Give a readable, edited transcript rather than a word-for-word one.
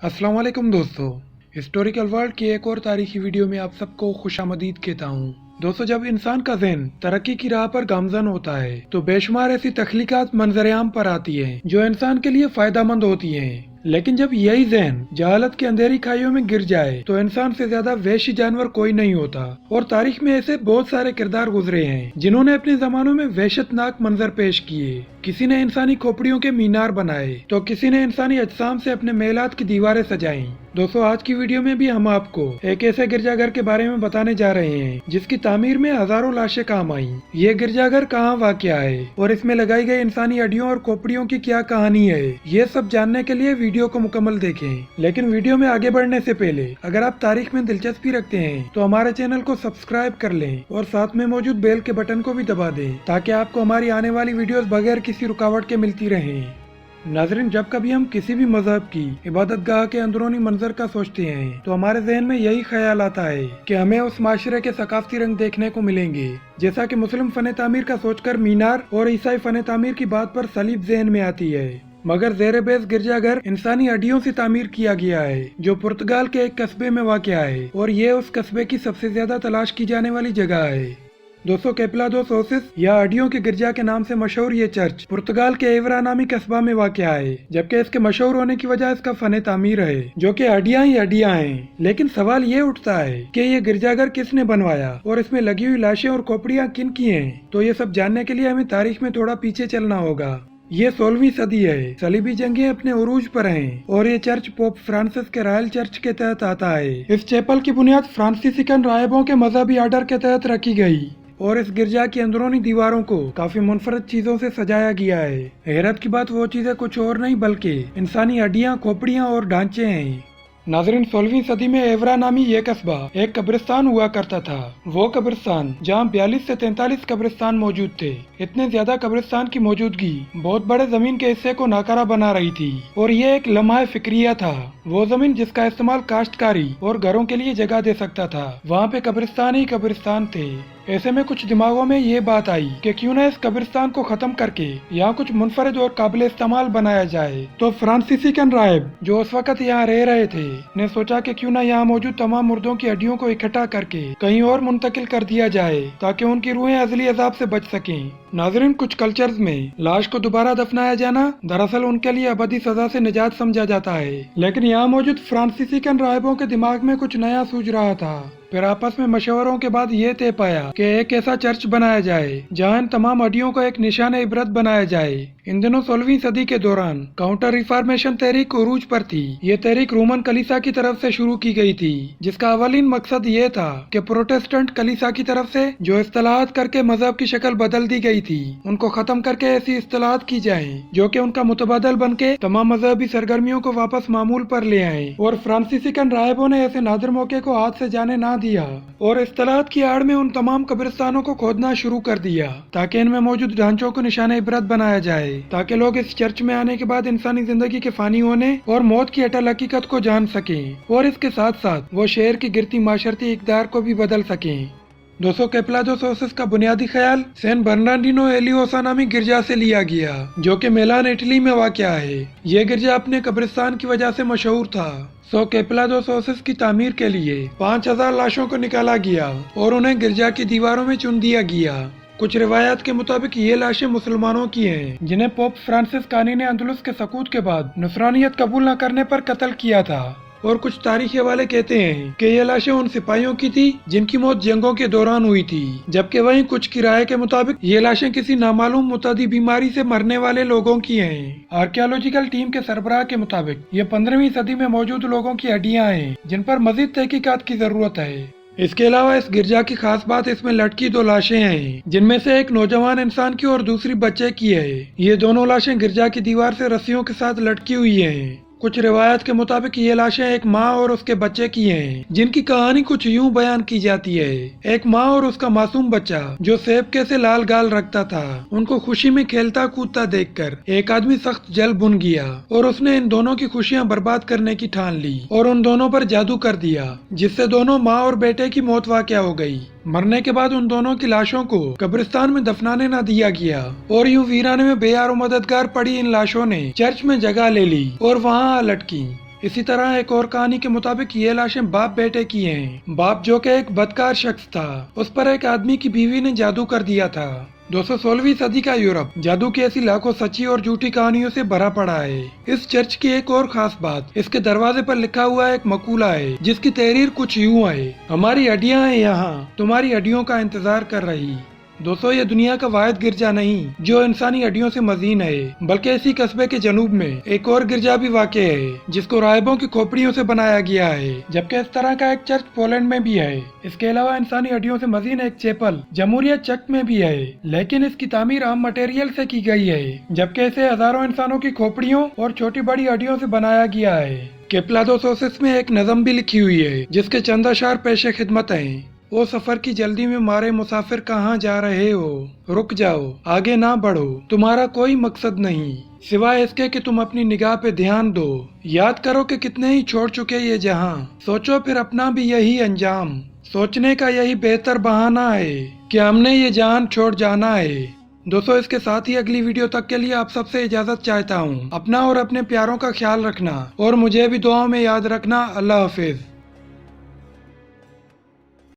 अस्सलाम वालेकुम दोस्तों। हिस्टोरिकल वर्ल्ड की एक और तारीखी वीडियो में आप सबको खुशामदीद कहता हूँ। दोस्तों, जब इंसान का ज़हन तरक्की की राह पर गामजन होता है तो बेशुमार ऐसी तख्लीकात मंजरेआम पर आती हैं जो इंसान के लिए फायदेमंद होती हैं। लेकिन जब यही ज़हन जहालत की अंधेरी खाइयों में गिर जाए तो इंसान से ज्यादा वहशी जानवर कोई नहीं होता। और तारीख में ऐसे बहुत सारे किरदार गुजरे हैं जिन्होंने अपने जमानों में वहशतनाक मंजर पेश किए। किसी ने इंसानी खोपड़ियों के मीनार बनाए तो किसी ने इंसानी अजसाम से अपने मेलात की दीवारें सजाई। दोस्तों, आज की वीडियो में भी हम आपको एक ऐसे गिरजाघर के बारे में बताने जा रहे हैं जिसकी तामीर में हजारों लाशें काम आई। ये गिरजाघर कहाँ वाक़या है और इसमें लगाई गई इंसानी हड्डियों और खोपड़ियों की क्या कहानी है, ये सब जानने के लिए वीडियो को मुकम्मल देखें। लेकिन वीडियो में आगे बढ़ने से पहले अगर आप तारीख में दिलचस्पी रखते हैं तो हमारे चैनल को सब्सक्राइब कर लें और साथ में मौजूद बेल के बटन को भी दबा दें ताकि आपको हमारी आने वाली वीडियोस बगैर किसी रुकावट के मिलती रहें। नाज़रीन, जब कभी हम किसी भी मजहब की इबादतगाह के अंदरूनी मंजर का सोचते हैं तो हमारे जहन में यही ख्याल आता है कि हमें उस माशरे के सकाफती रंग देखने को मिलेंगे। जैसा कि मुस्लिम फन तामीर का सोचकर मीनार और ईसाई फन तामीर की बात पर सलीब जहन में आती है, मगर ज़ेर-ए-बेस गिरजाघर इंसानी हड्डियों से तामीर किया गया है जो पुर्तगाल के एक कस्बे में वाक़या है और ये उस कस्बे की सबसे ज्यादा तलाश की जाने वाली जगह है। दोस्तों, कैपला दो सोसिस या हड्डियों के गिरजा के नाम से मशहूर ये चर्च पुर्तगाल के एवरा नामी कस्बा में वाक़या है, जबकि इसके मशहूर होने की वजह इसका फन तामीर है जो कि हड्डियां ही हड्डियां हैं। लेकिन सवाल ये उठता है कि ये गिरजाघर किसने बनवाया और इसमें लगी हुई लाशें और खोपड़ियां किन की हैं। तो ये सब जानने के लिए हमें तारीख में थोड़ा पीछे चलना होगा। ये 16वीं सदी है। सलीबी जंगें अपने उरूज पर हैं और ये चर्च पोप फ्रांसिस के रॉयल चर्च के तहत आता है। इस चैपल की बुनियाद फ्रांसीसिकन राहिबों के मजहबी आर्डर के तहत रखी गई और इस गिरजा की अंदरूनी दीवारों को काफी मुनफरद चीजों से सजाया गया है। हैरत की बात वो चीजें कुछ और नहीं बल्कि इंसानी हड्डियां, खोपड़ियां और ढांचे हैं। नाज़रीन, 16वीं सदी में एवरा नामी ये कस्बा एक कब्रिस्तान हुआ करता था। वो कब्रिस्तान जहाँ 42 से 43 कब्रिस्तान मौजूद थे। इतने ज्यादा कब्रिस्तान की मौजूदगी बहुत बड़े जमीन के हिस्से को नाकारा बना रही थी और ये एक लम्हा फिक्रिया था। वो जमीन जिसका इस्तेमाल काश्तकारी और घरों के लिए जगह दे सकता था, वहाँ पे कब्रिस्तान ही कब्रिस्तान थे। ऐसे में कुछ दिमागों में ये बात आई कि क्यों न इस कब्रिस्तान को खत्म करके यहाँ कुछ मुनफरद और काबिल इस्तेमाल बनाया जाए। तो फ्रांसीसिकन राहिब जो उस वक्त यहाँ रह रहे थे ने सोचा कि क्यों न यहाँ मौजूद तमाम मुर्दों की हड्डियों को इकट्ठा करके कहीं और मुंतकिल कर दिया जाए ताकि उनकी रूहें अज़ली अजाब से बच सकें। नाज़रीन, कुछ कल्चर्स में लाश को दोबारा दफनाया जाना दरअसल उनके लिए अबदी सजा से निजात समझा जाता है, लेकिन यहाँ मौजूद फ्रांसीसिकन राहिबों के दिमाग में कुछ नया सूझ रहा था। फिर आपस में मशवरों के बाद ये तय पाया कि एक ऐसा चर्च बनाया जाए जहाँ इन तमाम हड्डियों को एक निशान इबरत बनाया जाए। इन दिनों 16वीं सदी के दौरान काउंटर रिफॉर्मेशन तहरीक उरूज पर थी। ये तहरीक रोमन कलीसा की तरफ से शुरू की गई थी, जिसका अवलीन मकसद ये था कि प्रोटेस्टेंट कलीसा की तरफ से जो इस्तिलाहात करके मजहब की शक्ल बदल दी गई थी उनको खत्म करके ऐसी इस्तिलाहात की जाए जो कि उनका मुतबादल बन के तमाम मजहबी सरगर्मियों को वापस मामूल पर ले आए। और फ्रांसीसिकन राहिबों ने ऐसे नादिर मौके को हाथ से जाने ना दिया और इस्तिलाहात की आड़ में उन तमाम कब्रिस्तानों को खोदना शुरू कर दिया ताकि इनमें मौजूद ढांचों को निशान इबरत बनाया जाए, ताकि लोग इस चर्च में आने के बाद इंसानी जिंदगी के फानी होने और मौत की अटल हकीकत को जान सकें और इसके साथ साथ वो शहर की गिरती माशरती इक़दार को भी बदल सकें। दोस्तों, कैपला दो सोसिस का बुनियादी ख्याल सैन बर्नार्डिनो एलियोसा नामी गिरजा से लिया गया जो कि मिलान इटली में वाक़या है। ये गिरजा अपने कब्रिस्तान की वजह से मशहूर था। कैपला दो सोसिस की तामीर के लिए 5000 लाशों को निकाला गया और उन्हें गिरजा की दीवारों में चुन दिया गया। कुछ रिवायात के मुताबिक ये लाशें मुसलमानों की हैं जिन्हें पोप फ्रांसिस कानी ने अंदलुस के सकूत के बाद नसरानियत कबूल न करने पर कत्ल किया था। और कुछ तारीखी वाले कहते हैं कि ये लाशें उन सिपाहियों की थी जिनकी मौत जंगों के दौरान हुई थी, जबकि वहीं कुछ की राय के मुताबिक ये लाशें किसी नामालूम मुतादी बीमारी से मरने वाले लोगों की हैं। आर्कियोलॉजिकल टीम के सरबराह के मुताबिक ये 15वीं सदी में मौजूद लोगों की हड्डियां हैं जिन पर मजीद तहकीकात की जरूरत है। इसके अलावा इस गिरजा की खास बात इसमें लटकी 2 लाशें हैं जिनमें से एक नौजवान इंसान की और दूसरी बच्चे की है। ये दोनों लाशें गिरजा की दीवार से रस्सियों के साथ लटकी हुई हैं। कुछ रिवायत के मुताबिक ये लाशें एक माँ और उसके बच्चे की हैं, जिनकी कहानी कुछ यूं बयान की जाती है। एक माँ और उसका मासूम बच्चा जो सेब के से लाल गाल रखता था, उनको खुशी में खेलता कूदता देखकर एक आदमी सख्त जल बुन गया और उसने इन दोनों की खुशियां बर्बाद करने की ठान ली और उन दोनों पर जादू कर दिया, जिससे दोनों माँ और बेटे की मौत वाक़या हो गई। मरने के बाद उन दोनों की लाशों को कब्रिस्तान में दफनाने न दिया गया और यूं वीराने में बेयार मददगार पड़ी इन लाशों ने चर्च में जगह ले ली और वहाँ लटकी। اسی طرح ایک اور کہانی کے مطابق یہ لاشیں باپ بیٹے کی ہیں۔ باپ جو کہ ایک بدکار شخص تھا، اس پر ایک آدمی کی بیوی نے جادو کر دیا تھا۔ 216ویں صدی کا یورپ جادو کی ایسی لاکھوں سچی اور جھوٹی کہانیوں سے بھرا پڑا ہے۔ اس چرچ کی ایک اور خاص بات اس کے دروازے پر لکھا ہوا ایک مقولہ ہے جس کی تحریر کچھ یوں ہے: ہماری ہڈیاں ہیں یہاں، تمہاری ہڈیوں کا انتظار کر رہی۔ دوستو، یہ دنیا کا واحد گرجا نہیں جو انسانی ہڈیوں سے مزین ہے، بلکہ اسی قصبے کے جنوب میں ایک اور گرجا بھی واقع ہے جس کو راہبوں کی کھوپڑیوں سے بنایا گیا ہے، جبکہ اس طرح کا ایک چرچ پولینڈ میں بھی ہے۔ اس کے علاوہ انسانی ہڈیوں سے مزین ایک چیپل جمہوریہ چک میں بھی ہے، لیکن اس کی تعمیر عام مٹیریل سے کی گئی ہے، جبکہ اسے ہزاروں انسانوں کی کھوپڑیوں اور چھوٹی بڑی ہڈیوں سے بنایا گیا ہے۔ کیپلا 206 میں ایک نظم بھی لکھی ہوئی ہے جس کے چند اشعار پیش خدمت ہیں: او سفر کی جلدی میں مارے مسافر کہاں جا رہے ہو، رک جاؤ آگے نہ بڑھو، تمہارا کوئی مقصد نہیں سوائے اس کے کہ تم اپنی نگاہ پہ دھیان دو، یاد کرو کہ کتنے ہی چھوڑ چکے یہ جہاں، سوچو پھر اپنا بھی یہی انجام، سوچنے کا یہی بہتر بہانہ ہے کہ ہم نے یہ جان چھوڑ جانا ہے۔ دوستو، اس کے ساتھ ہی اگلی ویڈیو تک کے لیے آپ سب سے اجازت چاہتا ہوں۔ اپنا اور اپنے پیاروں کا خیال رکھنا اور مجھے بھی دعاؤں میں یاد رکھنا۔ اللہ حافظ۔